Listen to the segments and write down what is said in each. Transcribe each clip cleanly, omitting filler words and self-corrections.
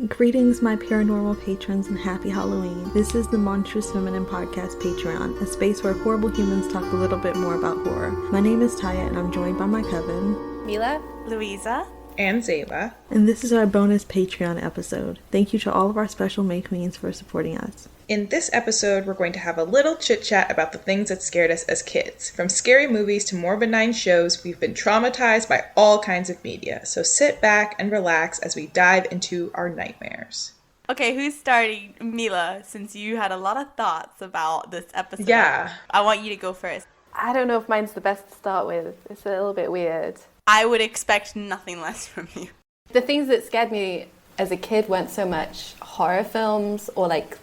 Greetings, my paranormal patrons, and happy Halloween. This is the Monstrous Feminine Podcast Patreon, a space where horrible humans talk a little bit more about horror. My name is Tyia, and I'm joined by my Coven, Mila, Louisa, and Zeba. And this is our bonus Patreon episode. Thank you to all of our special May Queens for supporting us. In this episode, we're going to have a little chit-chat about the things that scared us as kids. From scary movies to more benign shows, we've been traumatized by all kinds of media. So sit back and relax as we dive into our nightmares. Okay, who's starting? Mila, since you had a lot of thoughts about this episode. Yeah. I want you to go first. I don't know if mine's the best to start with. It's a little bit weird. I would expect nothing less from you. The things that scared me as a kid weren't so much horror films or like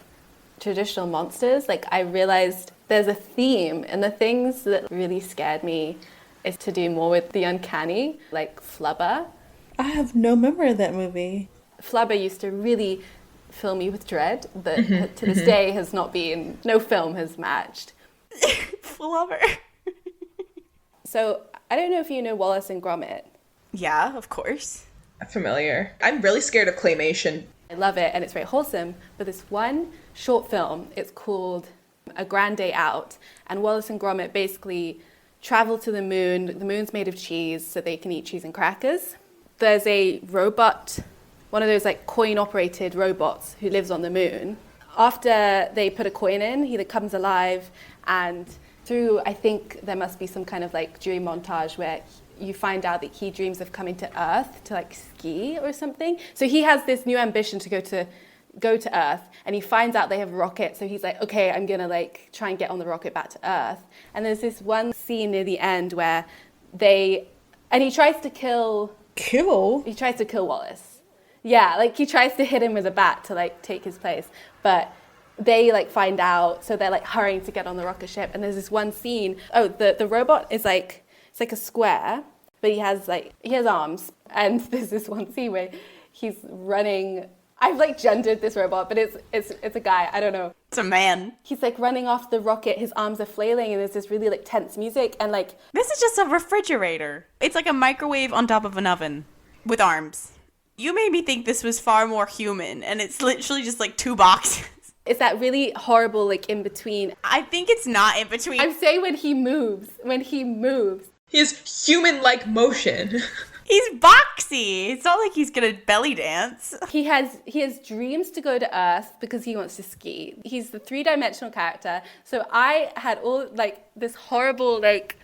traditional monsters. Like I realized there's a theme, and the things that really scared me is to do more with the uncanny, like Flubber. I have no memory of that movie. Flubber used to really fill me with dread that to this day has not been, no film has matched. Flubber. So I don't know if you know Wallace and Gromit. Yeah, of course. Familiar. I'm really scared of claymation. I love it, and it's very wholesome, but this one short film, it's called A Grand Day Out, and Wallace and Gromit basically travel to the moon. The moon's made of cheese, so they can eat cheese and crackers. There's a robot, one of those like coin-operated robots who lives on the moon. After they put a coin in, he comes alive, and through, I think there must be some kind of like dream montage where you find out that he dreams of coming to Earth to like ski or something. So he has this new ambition to go to Earth, and he finds out they have rockets. So he's like, okay, I'm gonna like try and get on the rocket back to Earth. And there's this one scene near the end where he tries to kill Wallace. Yeah, like he tries to hit him with a bat to like take his place, but they like find out, so they're like hurrying to get on the rocket ship. And there's this one scene. Oh, the robot is like, it's like a square, but he has arms. And there's this one scene where he's running. I've like gendered this robot, but it's a guy. I don't know. It's a man. He's like running off the rocket. His arms are flailing, and there's this really like tense music. And like, this is just a refrigerator. It's like a microwave on top of an oven with arms. You made me think this was far more human, and it's literally just like two boxes. It's that really horrible like in between. I think it's not in between. I'm saying when he moves. He has human-like motion. He's boxy. It's not like he's gonna belly dance. He has dreams to go to Earth because he wants to ski. He's the three-dimensional character. So I had all like this horrible like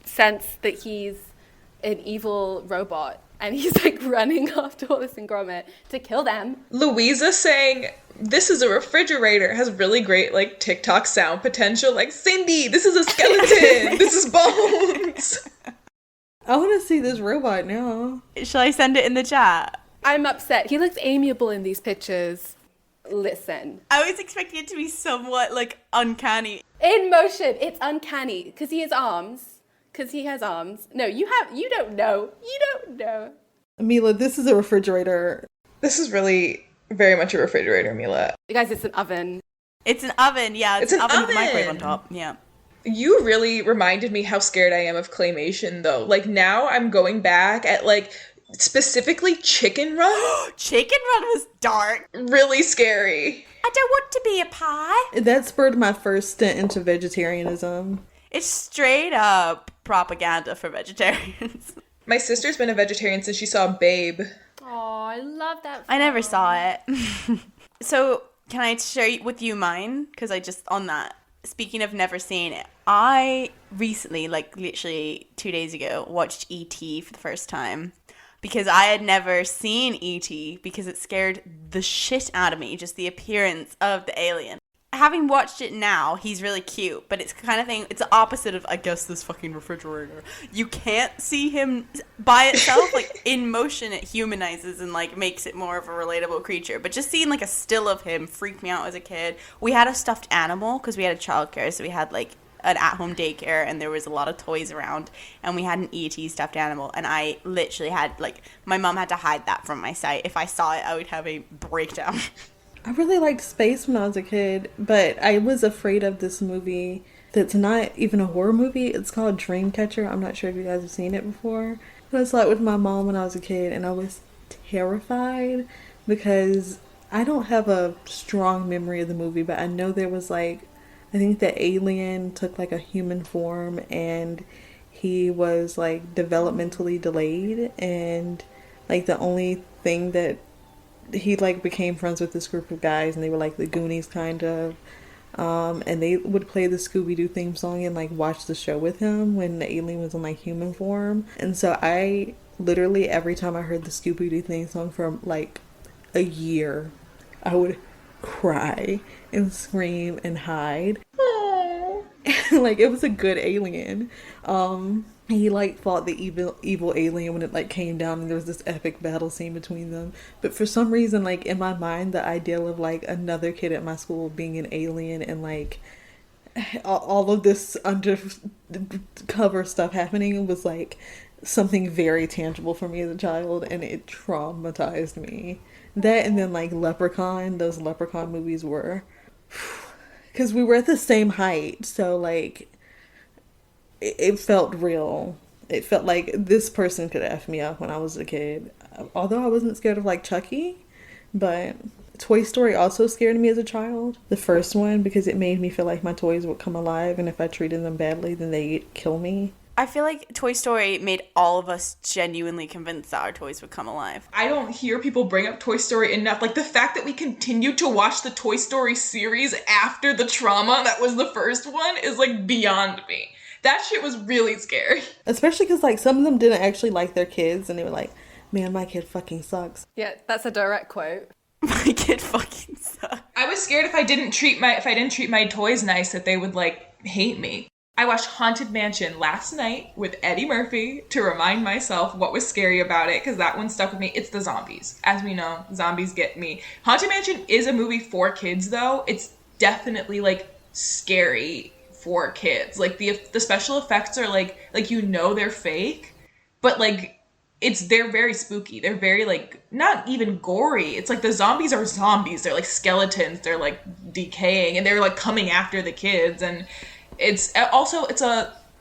sense that he's an evil robot, and he's like running after Wallace and Gromit to kill them. Louisa saying, "This is a refrigerator," has really great like TikTok sound potential. Like, Cindy, this is a skeleton. This is bones. I want to see this robot now. Shall I send it in the chat? I'm upset. He looks amiable in these pictures. Listen. I was expecting it to be somewhat like uncanny. In motion. It's uncanny because he has arms. No, you don't know. You don't know. Mila, this is a refrigerator. This is really very much a refrigerator, Mila. You guys, it's an oven. It's an oven, yeah. It's an oven with a microwave on top, yeah. You really reminded me how scared I am of claymation, though. Like, now I'm going back at, like, specifically Chicken Run. Chicken Run was dark. Really scary. I don't want to be a pie. That spurred my first stint into vegetarianism. It's straight up propaganda for vegetarians. My sister's been a vegetarian since she saw Babe. Oh, I love that film. I never saw it. So, can I share with you mine? Because on that, speaking of never seeing it, I recently, like literally 2 days ago, watched E.T. for the first time. Because I had never seen E.T. because it scared the shit out of me, just the appearance of the alien. Having watched it now, he's really cute, but it's the kind of thing, it's the opposite of, I guess, this fucking refrigerator. You can't see him by itself, like, in motion, it humanizes and, like, makes it more of a relatable creature. But just seeing, like, a still of him freaked me out as a kid. We had a stuffed animal, because we had a childcare, so we had, like, an at-home daycare, and there was a lot of toys around, and we had an E.T. stuffed animal, and I literally had, like, my mom had to hide that from my sight. If I saw it, I would have a breakdown. I really liked space when I was a kid, but I was afraid of this movie that's not even a horror movie. It's called Dreamcatcher. I'm not sure if you guys have seen it before. But I saw it with my mom when I was a kid, and I was terrified because I don't have a strong memory of the movie, but I know there was like, I think the alien took like a human form and he was like developmentally delayed, and like the only thing that he like became friends with this group of guys, and they were like the Goonies kind of. And they would play the Scooby-Doo theme song and like watch the show with him when the alien was in like human form. And so I literally every time I heard the Scooby-Doo theme song for like a year, I would cry and scream and hide. Like it was a good alien. He like fought the evil alien when it like came down, and there was this epic battle scene between them. But for some reason, like in my mind, the idea of like another kid at my school being an alien and like all of this undercover stuff happening was like something very tangible for me as a child, and it traumatized me. That and then like Leprechaun, those Leprechaun movies were, because we were at the same height, so like it felt real. It felt like this person could F me up when I was a kid. Although I wasn't scared of like Chucky, but Toy Story also scared me as a child. The first one, because it made me feel like my toys would come alive, and if I treated them badly, then they'd kill me. I feel like Toy Story made all of us genuinely convinced that our toys would come alive. I don't hear people bring up Toy Story enough. Like the fact that we continued to watch the Toy Story series after the trauma that was the first one is like beyond me. That shit was really scary. Especially because like some of them didn't actually like their kids, and they were like, man, my kid fucking sucks. Yeah, that's a direct quote. My kid fucking sucks. I was scared if I didn't treat my toys nice that they would like hate me. I watched Haunted Mansion last night with Eddie Murphy to remind myself what was scary about it, because that one stuck with me. It's the zombies. As we know, zombies get me. Haunted Mansion is a movie for kids though. It's definitely like scary for kids. Like the special effects are like you know they're fake, but like they're very spooky. They're very like not even gory. It's like the zombies are zombies. They're like skeletons. They're like decaying and they're like coming after the kids. And it's also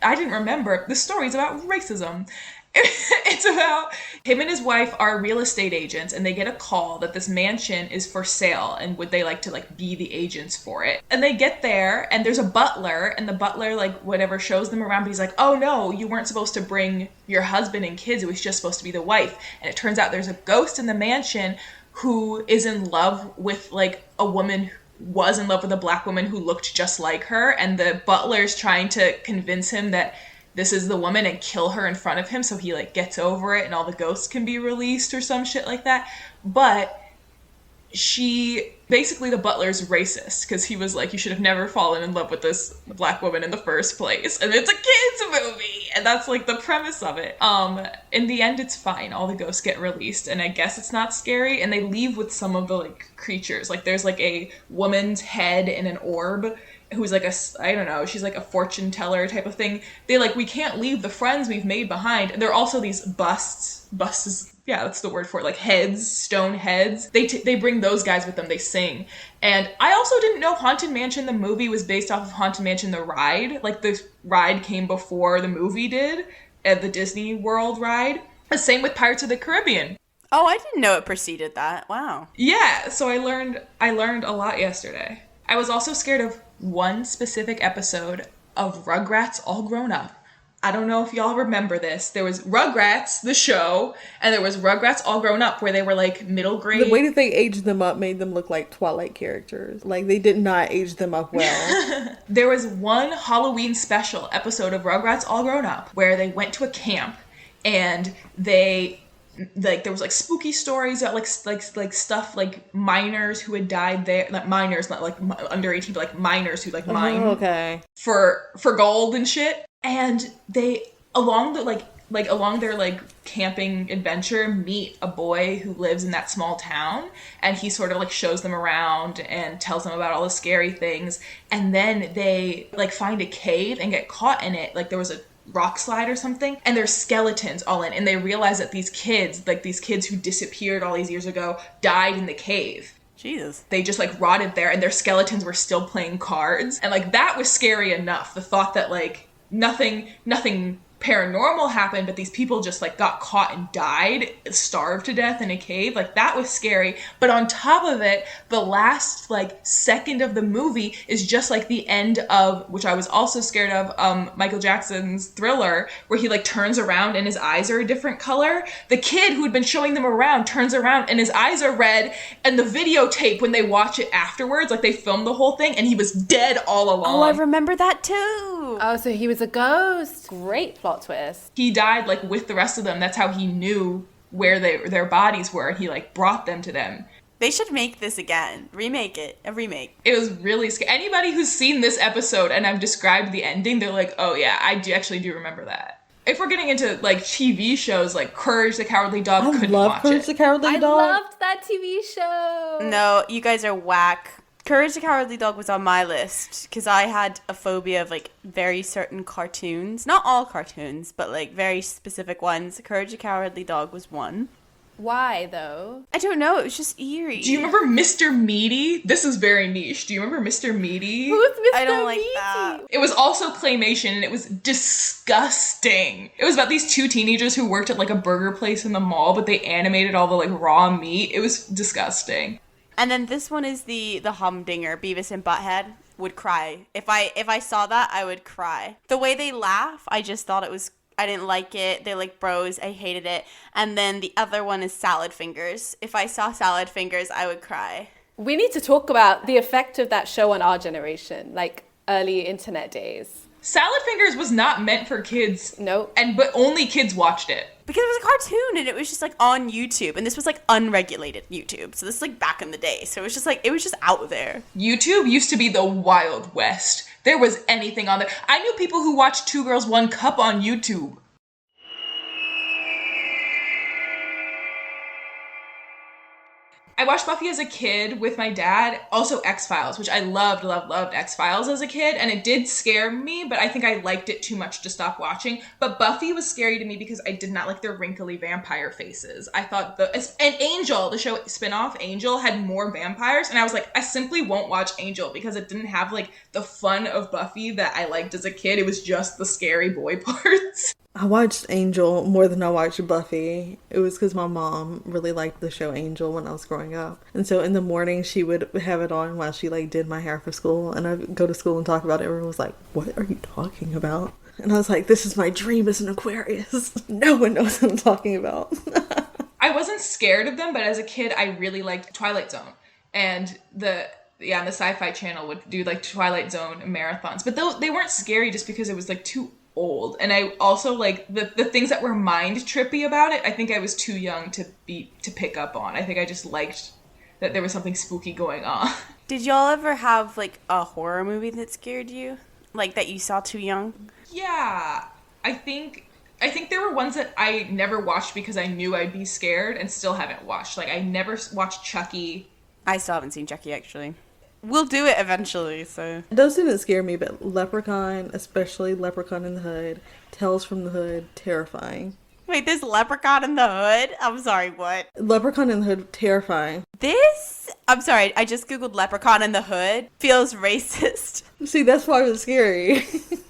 I didn't remember the story's about racism. It's about him and his wife are real estate agents, and they get a call that this mansion is for sale, and would they like to like be the agents for it. And they get there, and there's a butler, and the butler like whatever shows them around, but he's like, oh no, you weren't supposed to bring your husband and kids, it was just supposed to be the wife. And it turns out there's a ghost in the mansion who is in love with like a woman, was in love with a black woman who looked just like her, and the butler's trying to convince him that this is the woman and kill her in front of him so he like gets over it and all the ghosts can be released or some shit like that. But basically the butler's racist, because he was like, you should have never fallen in love with this black woman in the first place, and it's a kids movie, and that's like the premise of it. In the end it's fine, all the ghosts get released, and I guess it's not scary, and they leave with some of the like creatures. Like there's like a woman's head in an orb who's like I don't know, she's like a fortune teller type of thing. They like, we can't leave the friends we've made behind. And there are also these busts is, yeah, that's the word for it, like heads, stone heads. They bring those guys with them, they sing. And I also didn't know Haunted Mansion, the movie, was based off of Haunted Mansion, the ride. Like the ride came before the movie did, at the Disney World ride. The same with Pirates of the Caribbean. Oh, I didn't know it preceded that. Wow. Yeah, so I learned a lot yesterday. I was also scared of one specific episode of Rugrats All Grown Up. I don't know if y'all remember this. There was Rugrats, the show, and there was Rugrats All Grown Up, where they were like middle grade. The way that they aged them up made them look like Twilight characters. Like they did not age them up well. There was one Halloween special episode of Rugrats All Grown Up where they went to a camp, and they like there was like spooky stories about like stuff like miners who had died there, like miners, not like under 18, but like miners who like mine for gold and shit. And they along their like camping adventure meet a boy who lives in that small town, and he sort of like shows them around and tells them about all the scary things. And then they like find a cave and get caught in it. Like there was a rock slide or something, and there's skeletons all in, and they realize that these kids who disappeared all these years ago died in the cave. Jesus. They just like rotted there, and their skeletons were still playing cards. And like that was scary enough. The thought that like nothing paranormal happened, but these people just like got caught and died, starved to death in a cave. Like that was scary. But on top of it, the last like second of the movie is just like the end of, which I was also scared of, Michael Jackson's Thriller, where he like turns around and his eyes are a different color. The kid who had been showing them around turns around and his eyes are red, and the videotape when they watch it afterwards, like they filmed the whole thing and he was dead all along. Oh, I remember that too. Oh, so he was a ghost. Great plot twist. He died like with the rest of them. That's how he knew where their bodies were. He like brought them to them. They should make this again. Remake it. A remake. It was really scary. Anybody who's seen this episode and I've described the ending, they're like, oh yeah, actually do remember that. If we're getting into like TV shows like Courage the Cowardly Dog, couldn't watch Courage the Cowardly Dog. I loved that TV show. No, you guys are whack. Courage the Cowardly Dog was on my list because I had a phobia of like very certain cartoons. Not all cartoons, but like very specific ones. Courage the Cowardly Dog was one. Why, though? I don't know. It was just eerie. Do you remember Mr. Meaty? This is very niche. Do you remember Mr. Meaty? Who's Mr. I don't like Meaty? that. It was also claymation, and it was disgusting. It was about these two teenagers who worked at like a burger place in the mall, but they animated all the like raw meat. It was disgusting. And then this one is the humdinger, Beavis and Butthead. Would cry. If I saw that, I would cry. The way they laugh, I just thought it was, I didn't like it. They're like bros. I hated it. And then the other one is Salad Fingers. If I saw Salad Fingers, I would cry. We need to talk about the effect of that show on our generation, like early internet days. Salad Fingers was not meant for kids. Nope. But only kids watched it. Because it was a cartoon and it was just like on YouTube. And this was like unregulated YouTube. So this is like back in the day. So it was just like, it was just out there. YouTube used to be the Wild West. There was anything on there. I knew people who watched Two Girls, One Cup on YouTube. I watched Buffy as a kid with my dad. Also X-Files, which I loved X-Files as a kid. And it did scare me, but I think I liked it too much to stop watching. But Buffy was scary to me because I did not like their wrinkly vampire faces. I thought and Angel, the show spinoff, Angel, had more vampires. And I was like, I simply won't watch Angel because it didn't have like the fun of Buffy that I liked as a kid. It was just the scary boy parts. I watched Angel more than I watched Buffy. It was because my mom really liked the show Angel when I was growing up. And so in the morning, she would have it on while she like did my hair for school. And I'd go to school and talk about it. Everyone was like, what are you talking about? And I was like, this is my dream as an Aquarius. No one knows what I'm talking about. I wasn't scared of them, but as a kid, I really liked Twilight Zone. And the Sci-Fi Channel would do like Twilight Zone marathons. But they weren't scary just because it was like too old. And I also like the things that were mind trippy about it. I think I was too young to pick up on. I think I just liked that there was something spooky going on. Did y'all ever have like a horror movie that scared you? Like that you saw too young? Yeah. I think there were ones that I never watched because I knew I'd be scared and still haven't watched. Like I never watched Chucky. I still haven't seen Chucky actually. We'll do it eventually, so. Those didn't scare me, but Leprechaun, especially Leprechaun in the Hood, Tales from the Hood, terrifying. Wait, there's Leprechaun in the Hood? I'm sorry, what? Leprechaun in the Hood, terrifying. I'm sorry, I just googled Leprechaun in the Hood. Feels racist. See, that's why it was scary.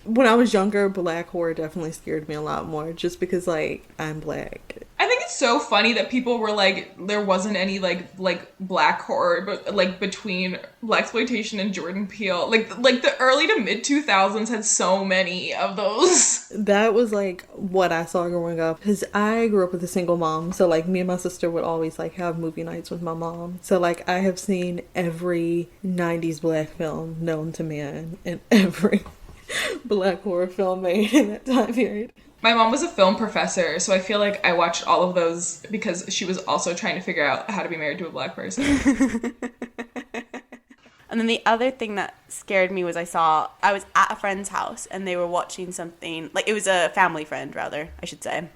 When I was younger, black horror definitely scared me a lot more, just because, like, I'm black. I think it's so funny that people were like, there wasn't any like black horror, but like between blaxploitation and Jordan Peele, like the early to mid 2000s had so many of those. That was like what I saw growing up, because I grew up with a single mom, so like me and my sister would always like have movie nights with my mom. So like I have seen every 90s black film known to man and every black horror film made in that time period. My mom was a film professor, so I feel like I watched all of those because she was also trying to figure out how to be married to a black person. And then the other thing that scared me was I was at a friend's house and they were watching something, like it was a family friend rather, I should say.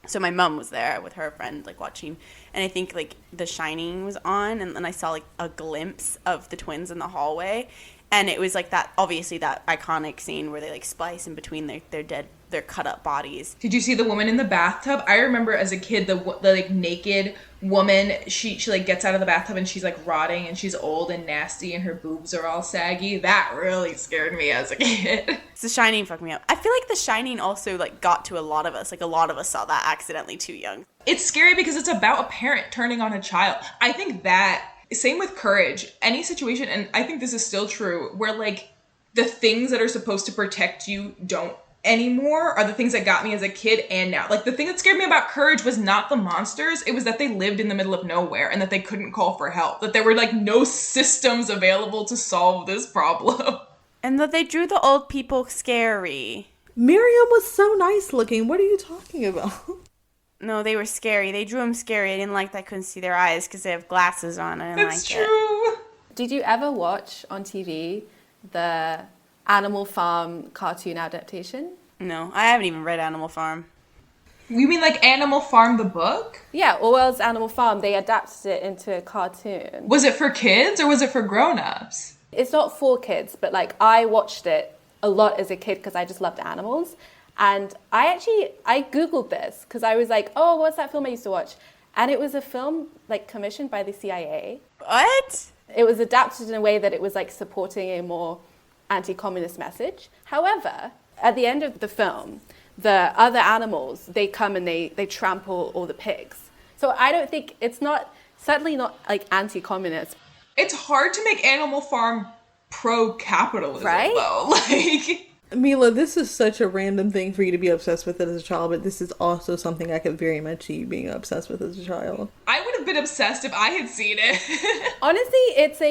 So my mom was there with her friend like watching, and I think like The Shining was on, and then I saw like a glimpse of the twins in the hallway, And it was like that, obviously that iconic scene where they like splice in between their cut up bodies. Did you see the woman in the bathtub? I remember as a kid, the like naked woman, she like gets out of the bathtub and she's like rotting and she's old and nasty and her boobs are all saggy. That really scared me as a kid. The Shining fucked me up. I feel like The Shining also like got to a lot of us. Like a lot of us saw that accidentally too young. It's scary because it's about a parent turning on a child. I think that, same with Courage, any situation, and I think this is still true, where like the things that are supposed to protect you don't anymore are the things that got me as a kid and now. Like the thing that scared me about Courage was not the monsters, it was that they lived in the middle of nowhere and that they couldn't call for help, that there were like no systems available to solve this problem. And that they drew the old people scary. Miriam was so nice looking. What are you talking about? No, they were scary. They drew them scary. I didn't like that I couldn't see their eyes because they have glasses on. I didn't That's like true. Did you ever watch on TV the Animal Farm cartoon adaptation? No, I haven't even read Animal Farm. You mean like Animal Farm the book? Yeah, Orwell's Animal Farm, they adapted it into a cartoon. Was it for kids or was it for grown-ups? It's not for kids, but like I watched it a lot as a kid because I just loved animals. And I Googled this because I was like, oh, what's that film I used to watch? And it was a film like commissioned by the CIA. What? It was adapted in a way that it was like supporting a more anti-communist message. However, at the end of the film, the other animals, they come and they trample all the pigs. So I don't think, certainly not like anti-communist. It's hard to make Animal Farm pro-capitalism, Right? though. Like, Mila, this is such a random thing for you to be obsessed with as a child, but this is also something I could very much see you being obsessed with as a child. I would have been obsessed if I had seen it. Honestly, it's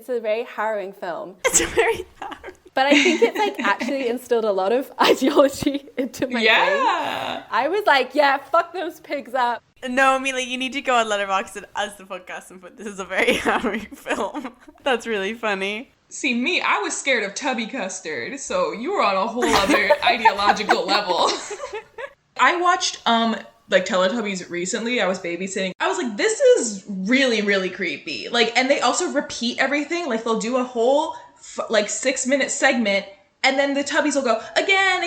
a very harrowing film. It's very hard. But I think it like actually instilled a lot of ideology into my brain. Yeah. I was like, yeah, fuck those pigs up. No, Mila, you need to go on Letterboxd and as the podcast and put this is a very harrowing film. That's really funny. See, me, I was scared of Tubby Custard, so you were on a whole other ideological level. I watched, like, Teletubbies recently. I was babysitting. I was like, this is really, really creepy. Like, and they also repeat everything. Like, they'll do a whole, 6-minute segment, and then the Tubbies will go, again,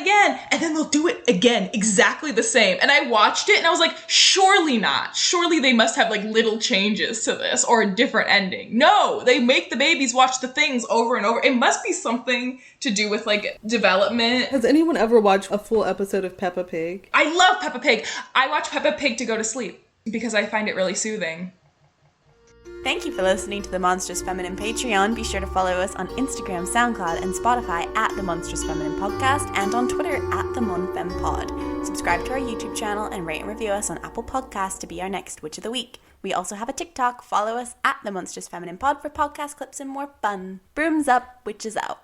and then they'll do it again, exactly the same. And I watched it, and I was like, surely not. Surely they must have, like, little changes to this, or a different ending. No, they make the babies watch the things over and over. It must be something to do with, like, development. Has anyone ever watched a full episode of Peppa Pig? I love Peppa Pig. I watch Peppa Pig to go to sleep, because I find it really soothing. Thank you for listening to the Monstrous Feminine Patreon. Be sure to follow us on Instagram, SoundCloud, and Spotify at The Monstrous Feminine Podcast and on Twitter at The MonFemPod. Subscribe to our YouTube channel and rate and review us on Apple Podcasts to be our next Witch of the Week. We also have a TikTok. Follow us at The Monstrous Feminine Pod for podcast clips and more fun. Brooms up, witches out.